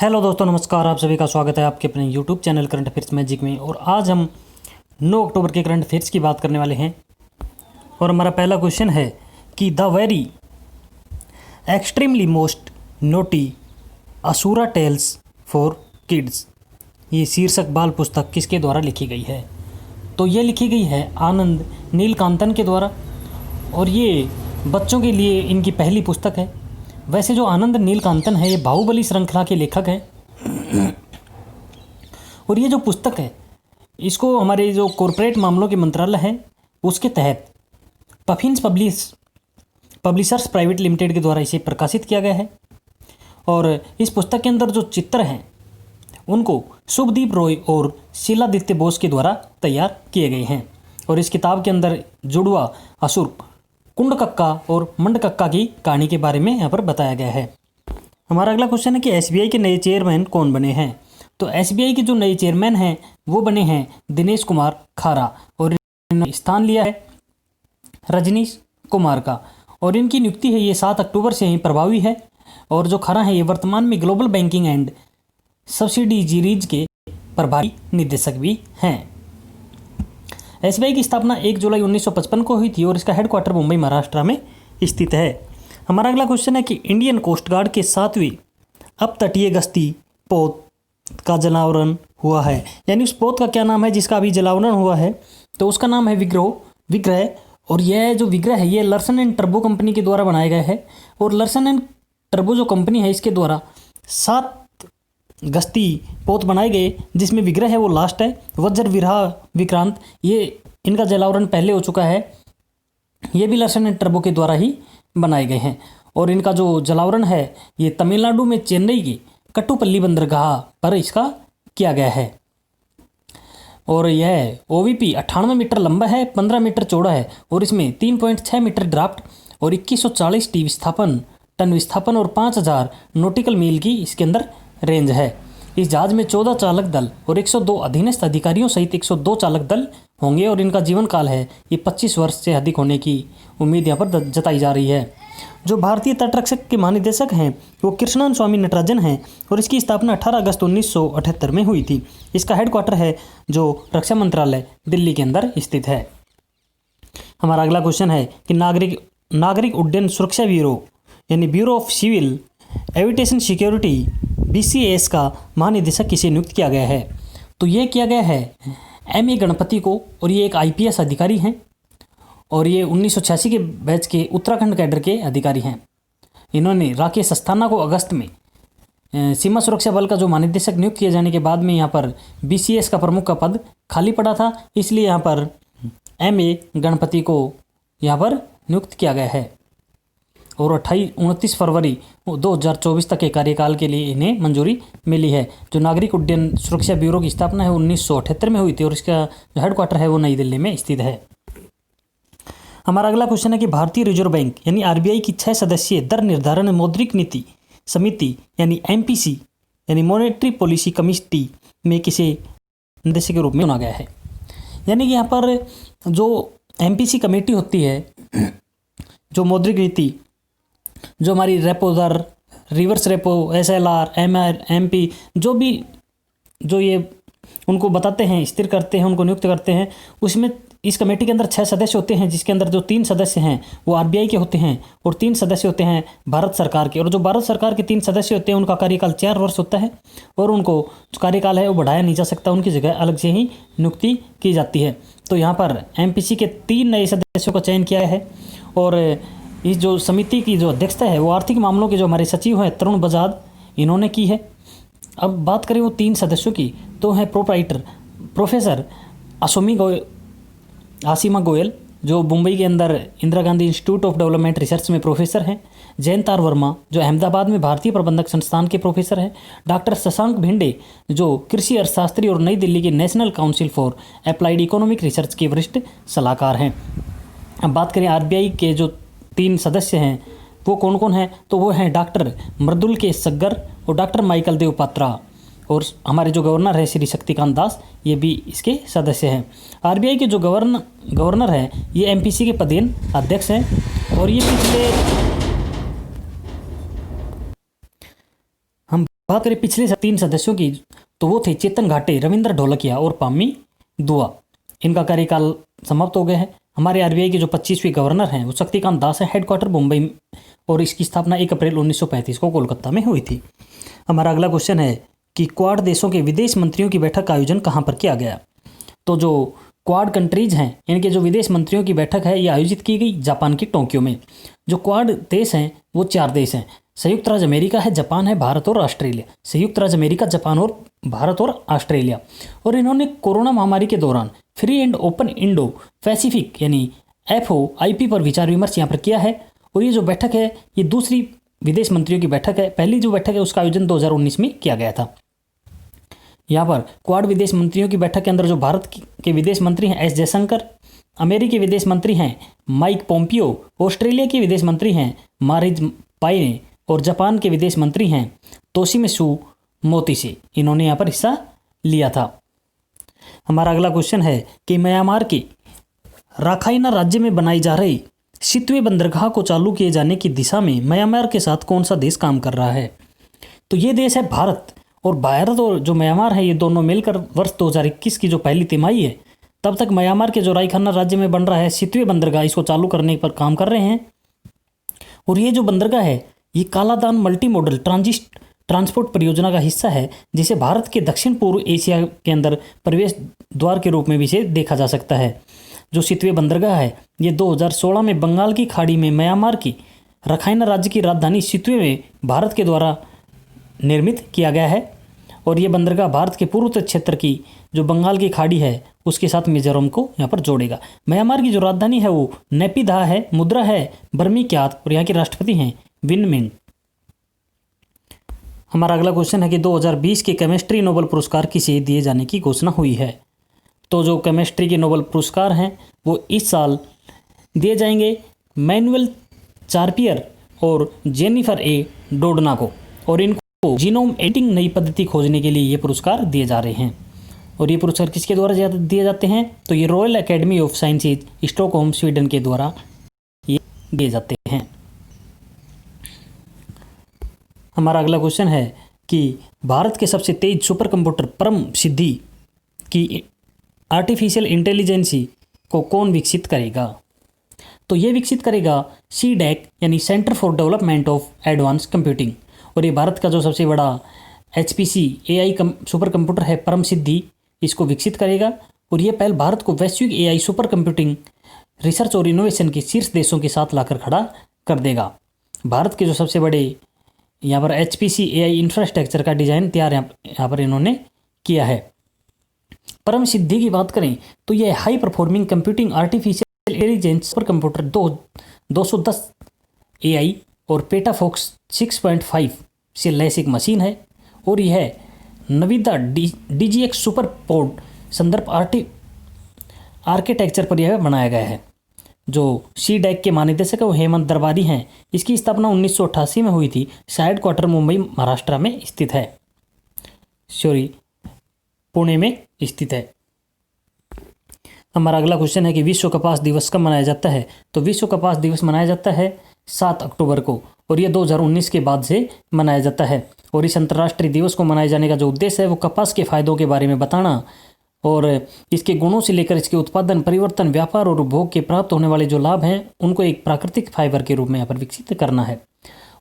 Hello दोस्तों, नमस्कार। आप सभी का स्वागत है आपके अपने YouTube channel current affairs magic में। और आज हम 9 अक्टूबर के करंट अफेयर्स की बात करने वाले हैं। और हमारा पहला क्वेश्चन है कि the very extremely most naughty Asura tales for kids, ये शीर्षक बाल पुस्तक किसके द्वारा लिखी गई है? तो ये लिखी गई है आनंद नीलकांतन के द्वारा, और ये बच्चों के लिए इनकी पहली पुस्तक है। वैसे जो आनंद नीलकांतन है ये बाहुबली श्रृंखला के लेखक हैं। और ये जो पुस्तक है इसको हमारे जो कॉरपोरेट मामलों के मंत्रालय है उसके तहत पफिन्स पब्लिशर्स प्राइवेट लिमिटेड के द्वारा इसे प्रकाशित किया गया है। और इस पुस्तक के अंदर जो चित्र हैं उनको शुभदीप रॉय और शीलादित्य बोस के द्वारा तैयार किए गए हैं। और इस किताब के अंदर जुड़वा असुर कुंडकक्का और मंडकक्का की कहानी के बारे में यहाँ पर बताया गया है। हमारा अगला क्वेश्चन है कि एसबीआई के नए चेयरमैन कौन बने हैं? तो एसबीआई के जो नए चेयरमैन हैं वो बने हैं दिनेश कुमार खारा, और इन्होंने स्थान लिया है रजनीश कुमार का। और इनकी नियुक्ति है ये 7 अक्टूबर से ही प्रभावी है। और जो खारा है ये वर्तमान में ग्लोबल बैंकिंग एंड सब्सिडीजरीज के प्रभारी निदेशक भी हैं। एसबीआई की स्थापना 1 जुलाई 1955 को हुई थी और इसका हेडक्वार्टर मुंबई महाराष्ट्र में स्थित है। हमारा अगला क्वेश्चन है कि इंडियन कोस्ट गार्ड के 7वें अपतटीय गश्ती पोत का जलावरण हुआ है, यानी उस पोत का क्या नाम है जिसका अभी जलावरण हुआ है? तो उसका नाम है विग्रह। और यह जो विग्रह है ये लर्सन एंड टर्बो कंपनी के द्वारा बनाया गया है। और लर्सन एंड टर्बो जो कंपनी है इसके द्वारा 7 गश्ती पोत बनाए गए, जिसमें विग्रह है वो लास्ट है। वज्र विरहा विक्रांत, ये इनका जलावरण पहले हो चुका है। ये भी लर्सन एंड टर्बो के द्वारा ही बनाए गए हैं। और इनका जो जलावरण है ये तमिलनाडु में चेन्नई की कट्टुपल्ली बंदरगाह पर इसका किया गया है। और यह ओवीपी 98 मीटर लंबा है, 15 मीटर चौड़ा है, और इसमें 3.6 मीटर ड्राफ्ट और 2140 टन विस्थापन और 5000 नॉटिकल मील की इसके अंदर रेंज है। इस जहाज में 14 चालक दल और 102 अधीनस्थ अधिकारियों सहित 102 चालक दल होंगे। और इनका जीवन काल है ये 25 वर्ष से अधिक होने की उम्मीद यहाँ पर जताई जा रही है। जो भारतीय तटरक्षक के महानिदेशक हैं वो कृष्णन स्वामी नटराजन हैं, और इसकी स्थापना 18 अगस्त 1978 में हुई थी। इसका हेडक्वार्टर है जो रक्षा मंत्रालय दिल्ली के अंदर स्थित है। हमारा अगला क्वेश्चन है कि नागरिक उड्डयन सुरक्षा ब्यूरो यानी bureau of civil aviation security BCAS का महानिदेशक किसे नियुक्त किया गया है? तो ये किया गया है MA गणपति को, और ये एक IPS अधिकारी हैं। और ये 1986 के बैच के उत्तराखंड कैडर के अधिकारी हैं। इन्होंने राकेश अस्थाना को अगस्त में सीमा सुरक्षा बल का जो महानिदेशक नियुक्त किए जाने के बाद में यहाँ पर BCAS का प्रमुख का पद खाली पड़ा था, इसलिए यहाँ पर MA गणपति को यहाँ पर नियुक्त किया गया है। और 29 फरवरी 2024 तक के कार्यकाल के लिए इन्हें मंजूरी मिली है। जो नागरिक उड्डयन सुरक्षा ब्यूरो की स्थापना है 1978 में हुई थी, और इसका जो हेडक्वार्टर है वो नई दिल्ली में स्थित है। हमारा अगला क्वेश्चन है कि भारतीय रिजर्व बैंक यानी RBI की 6 सदस्यीय दर निर्धारण मौद्रिक नीति समिति यानी MPC यानी मॉनेटरी पॉलिसी कमिटी में किसे निदेशक के रूप में चुना गया है? यानी कि यहाँ पर जो MPC कमेटी होती है, जो मौद्रिक नीति, जो हमारी रेपो दर, reverse repo, SLR, MR, MP, जो ये उनको बताते हैं, स्थिर करते हैं, उनको नियुक्त करते हैं, उसमें इस कमेटी के अंदर 6 सदस्य होते हैं, जिसके अंदर जो 3 सदस्य हैं वो RBI के होते हैं, और 3 सदस्य होते हैं भारत सरकार के। और जो भारत सरकार के 3 सदस्य होते हैं उनका कार्यकाल 4 वर्ष होता है, और उनको जो कार्यकाल है वो बढ़ाया नहीं जा सकता, उनकी जगह अलग से ही नियुक्ति की जाती है। तो यहाँ पर MPC के 3 नए सदस्यों का चयन किया है। और इस जो समिति की जो अध्यक्षता है वो आर्थिक मामलों के जो हमारे सचिव हैं तरुण बजाज, इन्होंने की है। अब बात करें वो 3 सदस्यों की, तो हैं प्रोफेसर आसिमा गोयल, जो मुंबई के अंदर Indira Gandhi institute of development research में प्रोफेसर हैं। जयंतार वर्मा, जो अहमदाबाद में भारतीय प्रबंधक संस्थान के प्रोफेसर हैं। डॉक्टर शशांक भिंडे, जो कृषि अर्थशास्त्री और नई दिल्ली के national council for applied economic research के वरिष्ठ सलाहकार हैं। अब बात करें RBI के जो 3 सदस्य हैं वो कौन कौन हैं? तो वो हैं डॉक्टर मृदुल के सग्गर और डॉक्टर माइकल देव पात्रा, और हमारे जो गवर्नर है श्री शक्तिकांत दास, ये भी इसके सदस्य हैं। RBI के जो गवर्नर है ये MPC के पदेन अध्यक्ष हैं। और ये पिछले बात करें पिछले 3 सदस्यों की, तो वो थे चेतन घाटे, रविंद्र ढोलकिया और पामी दुआ। इनका कार्यकाल समाप्त हो गया है। हमारे आरबीआई के जो 25वें गवर्नर हैं वो शक्तिकांत दास है, हेडक्वार्टर मुंबई, और इसकी स्थापना 1 अप्रैल 1935 को कोलकाता में हुई थी। हमारा अगला क्वेश्चन है कि क्वाड देशों के विदेश मंत्रियों की बैठक का आयोजन कहाँ पर किया गया। तो जो क्वाड कंट्रीज हैं इनके जो विदेश मंत्रियों की बैठक है ये आयोजित की गई जापान की टोक्यो में। जो क्वाड देश हैं वो 4 देश हैं, संयुक्त राज्य अमेरिका है, जापान है, भारत और ऑस्ट्रेलिया। संयुक्त राज्य अमेरिका, जापान और भारत और ऑस्ट्रेलिया। और इन्होंने कोरोना महामारी के दौरान free and open Indo Pacific यानी FOIP पर विचार विमर्श यहाँ पर किया है। और ये जो बैठक है ये दूसरी विदेश मंत्रियों की बैठक है। पहली जो बैठक है उसका आयोजन 2019 में किया गया था। यहाँ पर क्वाड विदेश मंत्रियों की बैठक के अंदर जो भारत के विदेश मंत्री हैं S जयशंकर, अमेरिकी विदेश मंत्री हैं माइक पोम्पियो, ऑस्ट्रेलिया के विदेश मंत्री हैं मारिज पाइने और जापान के विदेश मंत्री हैं तोशिमित्सु मोतेगी। इन्होंने यहाँ पर हिस्सा लिया था। हमारा अगला क्वेश्चन है कि म्यांमार के राखाइना राज्य में बनाई जा रही सितवे बंदरगाह को चालू किए जाने की दिशा में म्यांमार के साथ कौन सा देश काम कर रहा है। तो ये देश है भारत। और भारत और जो म्यांमार है ये दोनों मिलकर वर्ष 2021 की जो पहली तिमाही है तब तक म्यांमार के जो राखाइना राज्य में बन रहा है सितवे बंदरगाह, इसको चालू करने पर काम कर रहे हैं। और ये जो बंदरगाह है ये कालादान मल्टी मॉडल ट्रांसपोर्ट परियोजना का हिस्सा है, जिसे भारत के दक्षिण पूर्व एशिया के अंदर प्रवेश द्वार के रूप में भी इसे देखा जा सकता है। जो सितवे बंदरगाह है ये 2016 में बंगाल की खाड़ी में म्यांमार की राखाइना राज्य की राजधानी सितवे में भारत के द्वारा निर्मित किया गया है। और ये बंदरगाह भारत के पूर्वोत्तर क्षेत्र की जो बंगाल की खाड़ी है उसके साथ मिजोरम को यहाँ पर जोड़ेगा। म्यांमार की जो राजधानी है वो नेपिदा है, मुद्रा है बर्मी क्यात, और यहाँ के राष्ट्रपति हैं विन मिंट। हमारा अगला क्वेश्चन है कि 2020 के केमिस्ट्री नोबेल पुरस्कार किसे दिए जाने की घोषणा हुई है। तो जो केमिस्ट्री के नोबेल पुरस्कार हैं वो इस साल दिए जाएंगे मैनुअल चार्पियर और जेनिफर ए डोडना को। और इनको जीनोम एडिटिंग नई पद्धति खोजने के लिए ये पुरस्कार दिए जा रहे हैं। और ये पुरस्कार किसके द्वारा दिए जाते हैं। तो ये royal academy of sciences Stockholm Sweden के द्वारा ये दिए जाते हैं। हमारा अगला क्वेश्चन है कि भारत के सबसे तेज सुपर कंप्यूटर परम सिद्धि की आर्टिफिशियल इंटेलिजेंसी को कौन विकसित करेगा। तो ये विकसित करेगा CDAC यानी centre for development of advance computing. और ये भारत का जो सबसे बड़ा HPC AI सुपर कंप्यूटर है परम सिद्धि, इसको विकसित करेगा। और ये पहल भारत को वैश्विक AI सुपर कंप्यूटिंग रिसर्च और इनोवेशन के शीर्ष देशों के साथ लाकर खड़ा कर देगा। भारत के जो सबसे बड़े यहाँ पर HPC AI इंफ्रास्ट्रक्चर का डिज़ाइन तैयार यहाँ पर इन्होंने किया है। परम सिद्धि की बात करें तो यह high performing computing artificial intelligence super computer 210 AI और पेटाफॉक्स 6.5 से लैस एक मशीन है। और यह नविदा DGX सुपर पोर्ट संदर्भ आर्किटेक्चर पर यह बनाया गया है। जो CDAC के महानिदेशक है वो हेमंत दरबारी हैं। इसकी स्थापना 1988 में हुई थी। हेडक्वार्टर मुंबई महाराष्ट्र में स्थित है, पुणे में स्थित है। हमारा अगला क्वेश्चन है कि विश्व कपास दिवस कब मनाया जाता है। तो विश्व कपास दिवस मनाया जाता है 7 अक्टूबर को, और यह 2019 के बाद से मनाया जाता है। और इस अंतर्राष्ट्रीय दिवस को मनाए जाने का जो उद्देश्य है वो कपास के फायदों के बारे में बताना और इसके गुणों से लेकर इसके उत्पादन, परिवर्तन, व्यापार और उपभोग के प्राप्त होने वाले जो लाभ हैं उनको एक प्राकृतिक फाइबर के रूप में यहाँ पर विकसित करना है।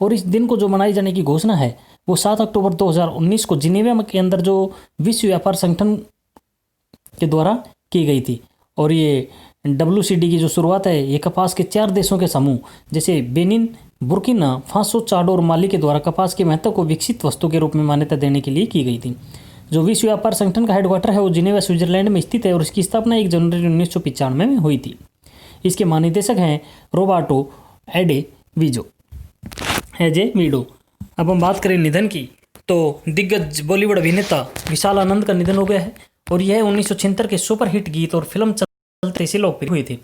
और इस दिन को जो मनाए जाने की घोषणा है वो 7 अक्टूबर 2019 को जिनेवा के अंदर जो विश्व व्यापार संगठन के द्वारा की गई थी। और ये WCD की जो शुरुआत है ये कपास के 4 देशों के समूह जैसे बेनिन, बुर्किना फासो, चाड और माली के द्वारा कपास के महत्व को विकसित वस्तु के रूप में मान्यता देने के लिए की गई थी। जो विश्व व्यापार संगठन का हेडक्वार्टर है वो जिनेवा स्विट्जरलैंड में स्थित है और इसकी स्थापना 1 जनवरी 1995 में हुई थी। इसके महानिदेशक हैं रोबार्टो एजे वीडो। अब हम बात करें निधन की तो दिग्गज बॉलीवुड अभिनेता विशाल आनंद का निधन हो गया है। और यह 1976 के सुपरहिट गीत और फिल्म चलते से लोकप्रिय हुए थे।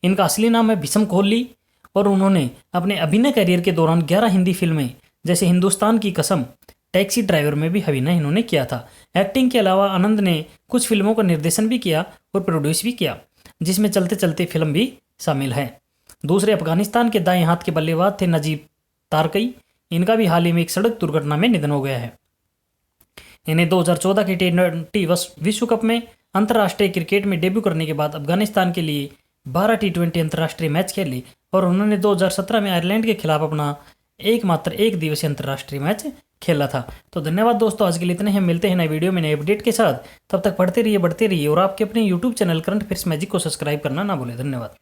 इनका असली नाम है भीषम कोहली और उन्होंने अपने अभिनय करियर के दौरान 11 हिंदी फिल्में जैसे हिंदुस्तान की कसम, टैक्सी ड्राइवर में भी अभिनय इन्होंने किया था। एक्टिंग के अलावा आनंद ने कुछ फिल्मों का निर्देशन भी किया और प्रोड्यूस भी किया, जिसमें चलते चलते फिल्म भी शामिल है। दूसरे अफगानिस्तान के दाएं हाथ के बल्लेबाज थे नजीब तारकई। इनका भी हाल ही में एक सड़क दुर्घटना में निधन हो गया है। इन्हें 2014 के T20 विश्व कप में अंतर्राष्ट्रीय क्रिकेट में डेब्यू करने के बाद अफगानिस्तान के लिए 12 T20 अंतर्राष्ट्रीय मैच खेले और उन्होंने 2017 में आयरलैंड के खिलाफ अपना एकमात्र एक दिवसीय अंतर्राष्ट्रीय मैच खेला था। तो धन्यवाद दोस्तों, आज के लिए इतने ही। मिलते हैं नए वीडियो में नए अपडेट के साथ। तब तक पढ़ते रहिए, बढ़ते रहिए और आपके अपने YouTube channel current affairs magic को सब्सक्राइब करना ना भूलें। धन्यवाद।